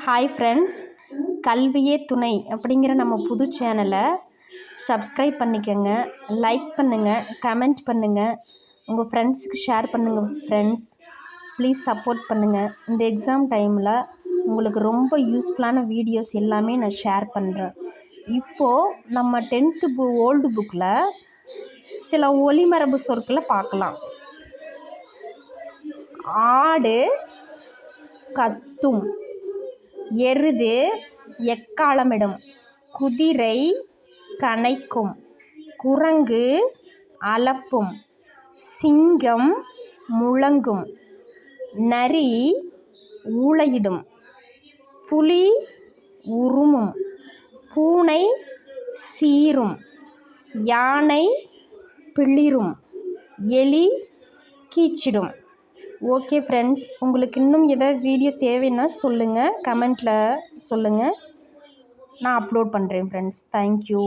Hi friends, கல்வியே துணை அப்படிங்கிற நம்ம புது சேனலை சப்ஸ்கிரைப் பண்ணிக்கோங்க, லைக் பண்ணுங்கள், கமெண்ட் பண்ணுங்கள், உங்கள் ஃப்ரெண்ட்ஸுக்கு ஷேர் பண்ணுங்கள். ஃப்ரெண்ட்ஸ் ப்ளீஸ் சப்போர்ட் பண்ணுங்கள். இந்த எக்ஸாம் டைமில் உங்களுக்கு ரொம்ப யூஸ்ஃபுல்லான வீடியோஸ் எல்லாமே நான் ஷேர் பண்ணுறேன். இப்போது நம்ம 10th ஓல்டு புக்கில் சில ஒலிமரபு சொற்களை பார்க்கலாம். ஆடு கத்தும், எருது எக்காளமிடும், குதிரை கனைக்கும், குரங்கு அலப்பும், சிங்கம் முழங்கும், நரி ஊளையிடும், புலி உருமும், பூனை சீரும், யானை பிளிரும், எலி கீச்சிடும். ஓகே ஃப்ரெண்ட்ஸ், உங்களுக்கு இன்னும் ஏதாவது வீடியோ தேவைன்னா சொல்லுங்கள், கமெண்ட்டில் சொல்லுங்கள், நான் அப்லோட் பண்ணுறேன் ஃப்ரெண்ட்ஸ். தேங்க்யூ.